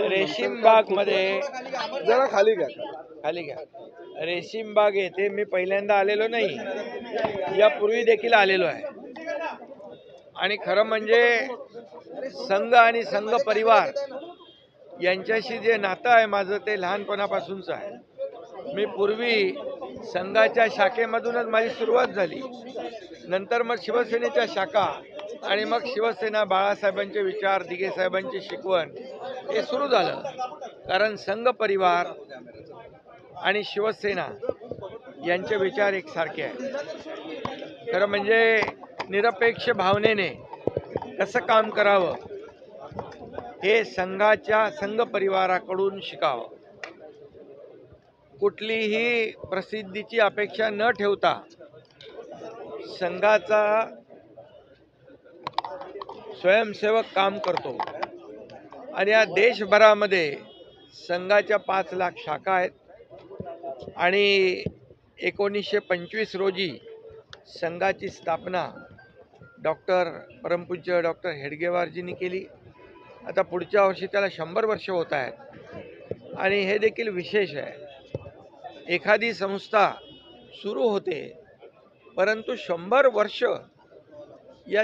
रेशीमबाग मध्ये जरा खाली घ्या. खाली घ्या. रेशीमबाग येथे मी पहिल्यांदा आलेलो नाही, यापूर्वी देखील आलेलो आहे. आणि खरं म्हणजे संघ आणि संघ परिवार यांच्याशी जे नातं आहे माझं ते लहानपणापासूनच आहे. मी पूर्वी संघाच्या शाखेमधूनच माझी सुरुवात झाली, नंतर मग शिवसेनेच्या शाखा आणि मग शिवसेना बाळासाहेबांचे विचार, दिघे साहेबांची शिकवण हे सुरू झालं. कारण संघ परिवार आणि शिवसेना यांचे विचार एकसारखे आहेत. खरं म्हणजे निरपेक्ष भावनेने कसं काम करावं हे संघ परिवाराकडून शिकावं. कुठलीही प्रसिद्धीची अपेक्षा न ठेवता संघाचा स्वयंसेवक काम करतो. आणि या देशभरामध्ये संघाच्या 5 लाख शाखा आहेत आणि 1925 रोजी संघाची स्थापना परमपूज्य डॉक्टर हेडगेवारजींनी केली. आता पुढच्या वर्षी त्याला 100 वर्ष होत आहेत. आणि हे देखील विशेष आहे, एखादी संस्था सुरू होते परंतु 100 वर्ष या